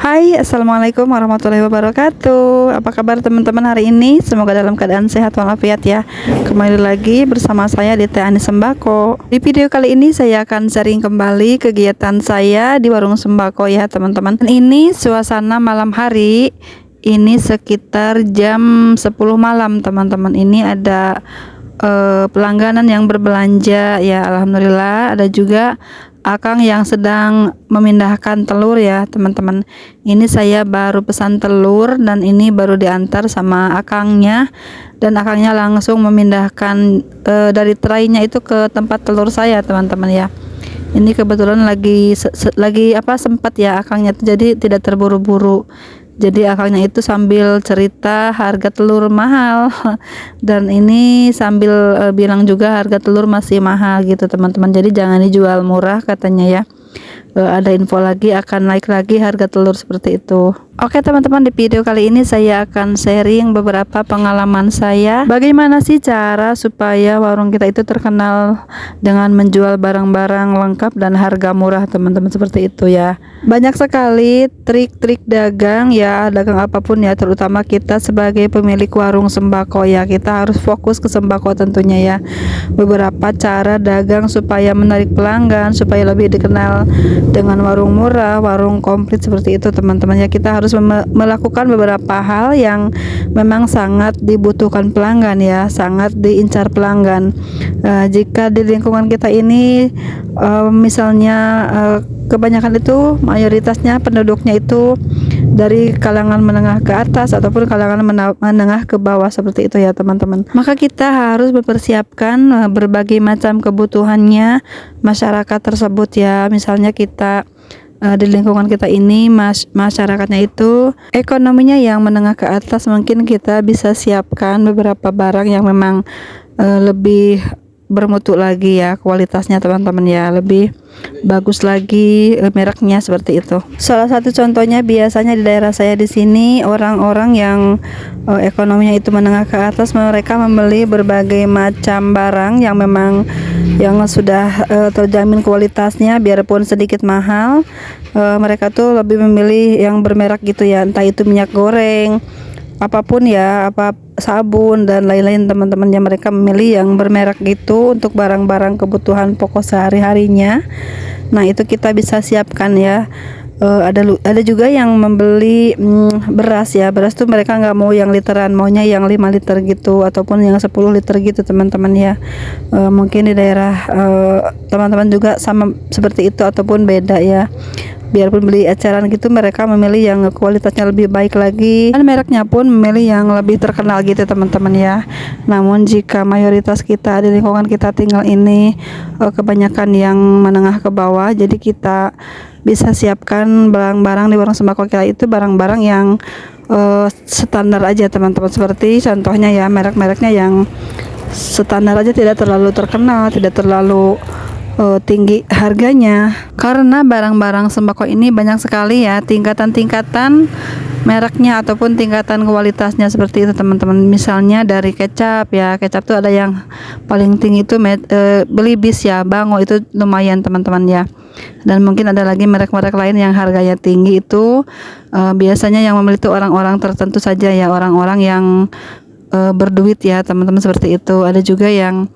Hai, assalamualaikum warahmatullahi wabarakatuh. Apa kabar teman-teman hari ini? Semoga dalam keadaan sehat walafiat ya. Kembali lagi bersama saya di Teh Ani Sembako. Di video kali ini saya akan sharing kembali kegiatan saya di warung sembako ya teman-teman. Ini suasana malam hari. Ini sekitar jam 10 malam teman-teman. Ini ada pelangganan yang berbelanja ya, alhamdulillah. Ada juga akang yang sedang memindahkan telur ya teman-teman. Ini saya baru pesan telur dan ini baru diantar sama akangnya, dan akangnya langsung memindahkan dari traynya itu ke tempat telur saya teman-teman ya. Ini kebetulan lagi sempat ya akangnya, jadi tidak terburu-buru. Jadi akangnya itu sambil cerita harga telur mahal dan ini sambil bilang juga harga telur masih mahal gitu teman-teman. Jadi jangan dijual murah katanya ya. Ada info lagi akan naik lagi harga telur seperti itu. Oke teman-teman, di video kali ini saya akan sharing beberapa pengalaman saya. Bagaimana sih cara supaya warung kita itu terkenal dengan menjual barang-barang lengkap dan harga murah teman-teman, seperti itu ya. Banyak sekali trik-trik dagang ya, dagang apapun ya, terutama kita sebagai pemilik warung sembako ya. Kita harus fokus ke sembako tentunya ya. Beberapa cara dagang supaya menarik pelanggan, supaya lebih dikenal dengan warung murah, warung komplit seperti itu teman-teman ya. Kita harus melakukan beberapa hal yang memang sangat dibutuhkan pelanggan ya, sangat diincar pelanggan. Jika di lingkungan kita ini misalnya kebanyakan itu mayoritasnya penduduknya itu dari kalangan menengah ke atas ataupun kalangan menengah ke bawah seperti itu ya teman-teman, maka kita harus mempersiapkan berbagai macam kebutuhannya masyarakat tersebut ya. Misalnya kita di lingkungan kita ini masyarakatnya itu ekonominya yang menengah ke atas, mungkin kita bisa siapkan beberapa barang yang memang lebih bermutu lagi ya, kualitasnya teman-teman ya, lebih bagus lagi mereknya seperti itu. Salah satu contohnya biasanya di daerah saya di sini, orang-orang yang ekonominya itu menengah ke atas, mereka membeli berbagai macam barang yang memang yang sudah terjamin kualitasnya, biarpun sedikit mahal. Mereka tuh lebih memilih yang bermerek gitu ya, entah itu minyak goreng, apapun ya, sabun dan lain-lain teman-teman, yang mereka memilih yang bermerek gitu untuk barang-barang kebutuhan pokok sehari-harinya. Nah itu kita bisa siapkan ya. Ada juga yang membeli beras ya. Beras tuh mereka nggak mau yang literan, maunya yang 5 liter gitu ataupun yang 10 liter gitu teman-teman ya. Mungkin di daerah teman-teman juga sama seperti itu ataupun beda ya. Biarpun beli eceran gitu, mereka memilih yang kualitasnya lebih baik lagi, dan mereknya pun memilih yang lebih terkenal gitu teman-teman ya. Namun jika mayoritas kita di lingkungan kita tinggal ini kebanyakan yang menengah ke bawah, jadi kita bisa siapkan barang-barang di warung sembako kita itu barang-barang yang standar aja teman-teman. Seperti contohnya ya, merek-mereknya yang standar aja, tidak terlalu terkenal, tidak terlalu tinggi harganya, karena barang-barang sembako ini banyak sekali ya tingkatan-tingkatan mereknya ataupun tingkatan kualitasnya seperti itu teman-teman. Misalnya dari kecap ya, kecap tuh ada yang paling tinggi itu Belibis ya, Bango, itu lumayan teman-teman ya. Dan mungkin ada lagi merek-merek lain yang harganya tinggi, itu biasanya yang membeli itu orang-orang tertentu saja ya, orang-orang yang berduit ya teman-teman, seperti itu. Ada juga yang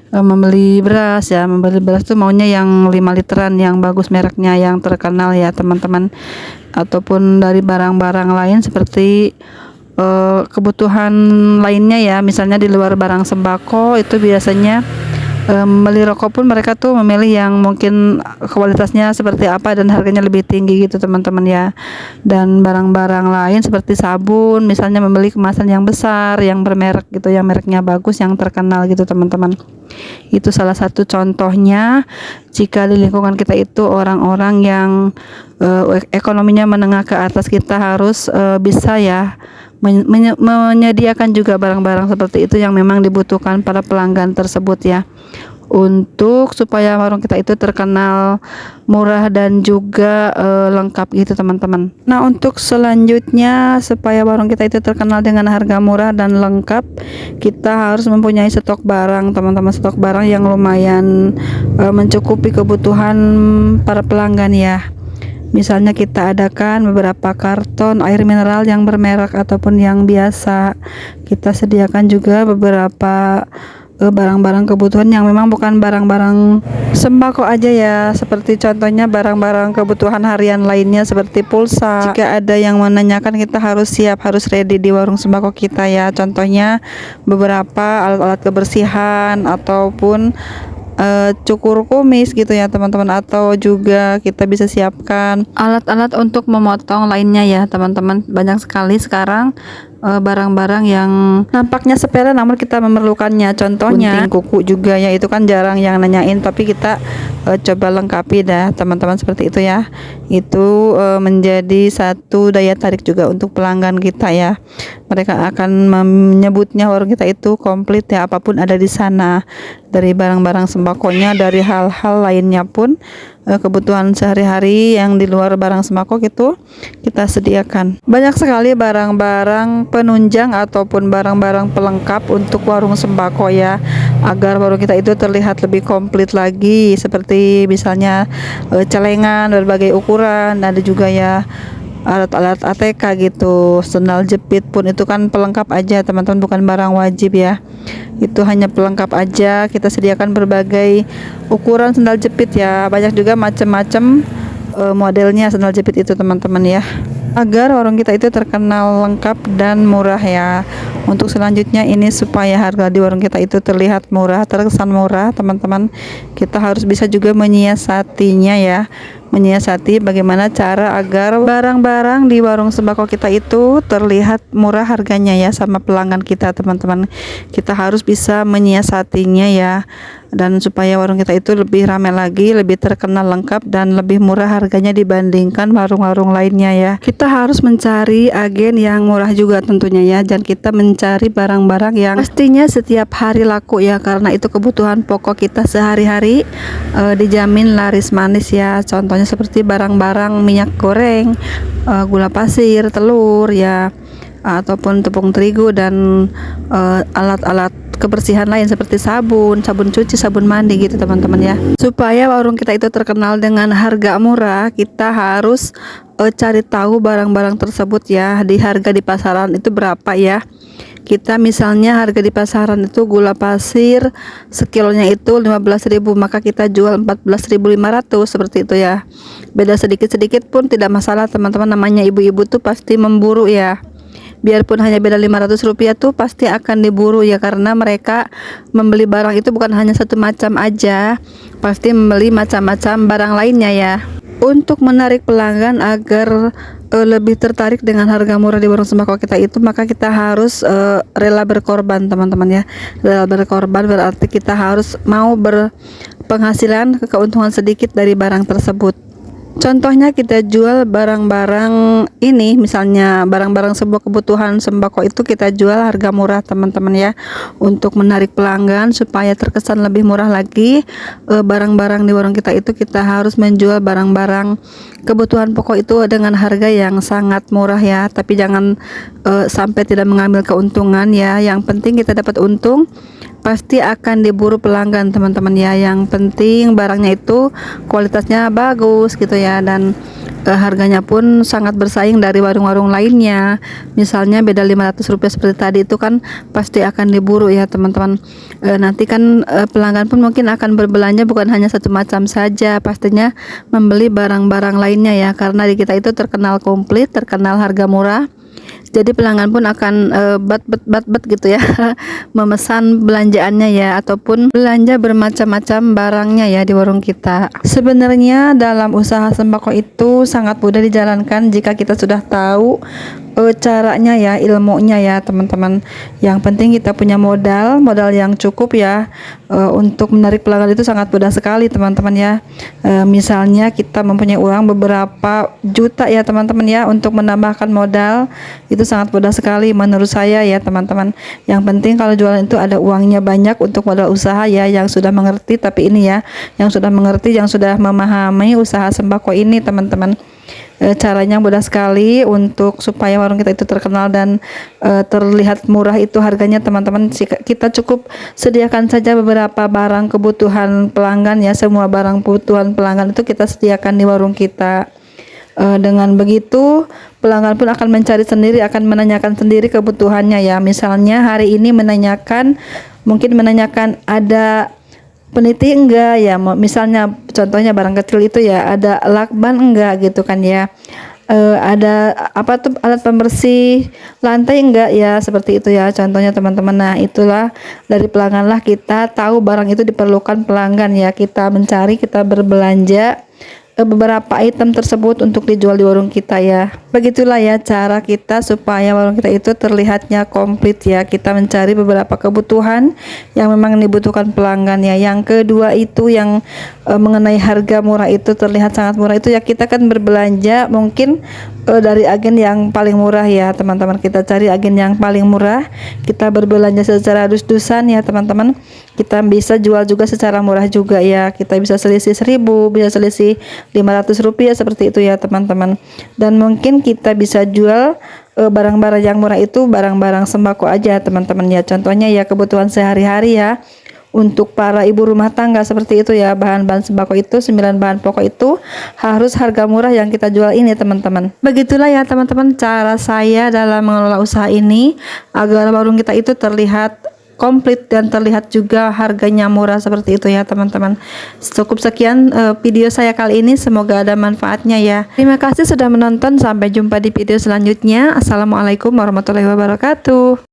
membeli beras ya, membeli beras tuh maunya yang 5 literan yang bagus, mereknya yang terkenal ya teman-teman. Ataupun dari barang-barang lain seperti kebutuhan lainnya ya, misalnya di luar barang sembako itu biasanya beli rokok pun mereka tuh memilih yang mungkin kualitasnya seperti apa dan harganya lebih tinggi gitu teman-teman ya. Dan barang-barang lain seperti sabun, misalnya membeli kemasan yang besar, yang bermerek gitu, yang mereknya bagus, yang terkenal gitu teman-teman. Itu salah satu contohnya jika di lingkungan kita itu orang-orang yang ekonominya menengah ke atas, kita harus bisa ya menyediakan juga barang-barang seperti itu yang memang dibutuhkan para pelanggan tersebut ya, untuk supaya warung kita itu terkenal murah dan juga lengkap gitu teman-teman. Nah untuk selanjutnya, supaya warung kita itu terkenal dengan harga murah dan lengkap, kita harus mempunyai stok barang teman-teman, stok barang yang lumayan mencukupi kebutuhan para pelanggan ya. Misalnya kita adakan beberapa karton air mineral yang bermerek ataupun yang biasa. Kita sediakan juga beberapa barang-barang kebutuhan yang memang bukan barang-barang sembako aja ya, seperti contohnya barang-barang kebutuhan harian lainnya seperti pulsa. Jika ada yang menanyakan, kita harus siap, harus ready di warung sembako kita ya. Contohnya beberapa alat-alat kebersihan ataupun cukur kumis gitu ya teman-teman, atau juga kita bisa siapkan alat-alat untuk memotong lainnya ya teman-teman. Banyak sekali sekarang barang-barang yang nampaknya sepele namun kita memerlukannya, contohnya gunting kuku juga ya, itu kan jarang yang nanyain tapi kita coba lengkapi dah teman-teman, seperti itu ya. Itu menjadi satu daya tarik juga untuk pelanggan kita ya, mereka akan menyebutnya warung kita itu komplit ya, apapun ada di sana, dari barang-barang sembakonya, dari hal-hal lainnya pun kebutuhan sehari-hari yang di luar barang sembako itu kita sediakan. Banyak sekali barang-barang penunjang ataupun barang-barang pelengkap untuk warung sembako ya, agar warung kita itu terlihat lebih komplit lagi, seperti misalnya celengan berbagai ukuran, ada juga ya alat-alat ATK gitu, sendal jepit pun itu kan pelengkap aja teman-teman, bukan barang wajib ya, itu hanya pelengkap aja. Kita sediakan berbagai ukuran sendal jepit ya, banyak juga macam-macam modelnya sendal jepit itu teman-teman ya, agar warung kita itu terkenal lengkap dan murah ya. Untuk selanjutnya ini supaya harga di warung kita itu terlihat murah, terkesan murah teman-teman, kita harus bisa juga menyiasatinya ya, menyiasati bagaimana cara agar barang-barang di warung sembako kita itu terlihat murah harganya ya sama pelanggan kita teman-teman. Kita harus bisa menyiasatinya ya, dan supaya warung kita itu lebih ramai lagi, lebih terkenal lengkap dan lebih murah harganya dibandingkan warung-warung lainnya ya. Kita harus mencari agen yang murah juga tentunya ya, dan kita mencari barang-barang yang pastinya setiap hari laku ya, karena itu kebutuhan pokok kita sehari-hari, dijamin laris manis ya. Contohnya seperti barang-barang minyak goreng, gula pasir, telur ya, ataupun tepung terigu dan alat-alat kebersihan lain seperti sabun cuci, sabun mandi gitu teman-teman ya. Supaya warung kita itu terkenal dengan harga murah, kita harus cari tahu barang-barang tersebut ya, di harga di pasaran itu berapa ya. Kita misalnya harga di pasaran itu gula pasir sekilonya itu 15.000, maka kita jual 14.500 seperti itu ya. Beda sedikit-sedikit pun tidak masalah teman-teman, namanya ibu-ibu tuh pasti memburu ya. Biarpun hanya beda 500 rupiah tuh pasti akan diburu ya, karena mereka membeli barang itu bukan hanya satu macam aja, pasti membeli macam-macam barang lainnya ya. Untuk menarik pelanggan agar lebih tertarik dengan harga murah di warung sembako kita itu, maka kita harus rela berkorban teman-teman ya. Rela berkorban berarti kita harus mau berpenghasilan, keuntungan sedikit dari barang tersebut. Contohnya kita jual barang-barang ini, misalnya barang-barang sebuah kebutuhan sembako itu kita jual harga murah teman-teman ya, untuk menarik pelanggan supaya terkesan lebih murah lagi. Barang-barang di warung kita itu kita harus menjual barang-barang kebutuhan pokok itu dengan harga yang sangat murah ya, tapi jangan sampai tidak mengambil keuntungan ya. Yang penting kita dapat untung, pasti akan diburu pelanggan teman-teman ya. Yang penting barangnya itu kualitasnya bagus gitu ya, dan harganya pun sangat bersaing dari warung-warung lainnya. Misalnya beda 500 rupiah seperti tadi itu kan pasti akan diburu ya teman-teman. Nanti kan pelanggan pun mungkin akan berbelanja bukan hanya satu macam saja, pastinya membeli barang-barang lainnya ya, karena di kita itu terkenal komplit, terkenal harga murah. Jadi pelanggan pun akan bat gitu ya memesan belanjaannya ya, ataupun belanja bermacam-macam barangnya ya di warung kita. Sebenarnya dalam usaha sembako itu sangat mudah dijalankan jika kita sudah tahu caranya ya, ilmunya ya teman-teman. Yang penting kita punya modal yang cukup ya. Untuk menarik pelanggan itu sangat mudah sekali teman-teman ya. Misalnya kita mempunyai uang beberapa juta ya teman-teman ya, untuk menambahkan modal itu sangat mudah sekali menurut saya ya teman-teman. Yang penting kalau jualan itu ada uangnya banyak untuk modal usaha ya, yang sudah mengerti, tapi ini ya yang sudah mengerti, yang sudah memahami usaha sembako ini teman-teman. Caranya mudah sekali untuk supaya warung kita itu terkenal dan terlihat murah itu harganya teman-teman. Kita cukup sediakan saja beberapa barang kebutuhan pelanggan ya, semua barang kebutuhan pelanggan itu kita sediakan di warung kita. Dengan begitu pelanggan pun akan mencari sendiri, akan menanyakan sendiri kebutuhannya ya. Misalnya hari ini mungkin menanyakan ada peniti enggak ya, misalnya contohnya barang kecil itu ya, ada lakban enggak gitu kan ya. Ada apa tuh alat pembersih lantai enggak ya, seperti itu ya contohnya teman-teman. Nah itulah dari pelanggan lah kita tahu barang itu diperlukan pelanggan ya, kita mencari, kita berbelanja beberapa item tersebut untuk dijual di warung kita ya. Begitulah ya cara kita supaya warung kita itu terlihatnya komplit ya. Kita mencari beberapa kebutuhan yang memang dibutuhkan pelanggan ya. Yang kedua itu yang mengenai harga murah itu, terlihat sangat murah itu ya, kita kan berbelanja mungkin dari agen yang paling murah ya teman-teman. Kita cari agen yang paling murah, kita berbelanja secara dus-dusan ya teman-teman. Kita bisa jual juga secara murah juga ya, kita bisa selisih 1000, bisa selisih 500 rupiah seperti itu ya teman-teman. Dan mungkin kita bisa jual barang-barang yang murah itu barang-barang sembako aja teman-teman ya, contohnya ya kebutuhan sehari-hari ya, untuk para ibu rumah tangga seperti itu ya. Bahan-bahan sembako itu, 9 bahan pokok itu harus harga murah yang kita jual ini teman-teman. Begitulah ya teman-teman cara saya dalam mengelola usaha ini agar warung kita itu terlihat komplit dan terlihat juga harganya murah seperti itu ya teman-teman. Cukup sekian video saya kali ini, semoga ada manfaatnya ya. Terima kasih sudah menonton, sampai jumpa di video selanjutnya. Assalamualaikum warahmatullahi wabarakatuh.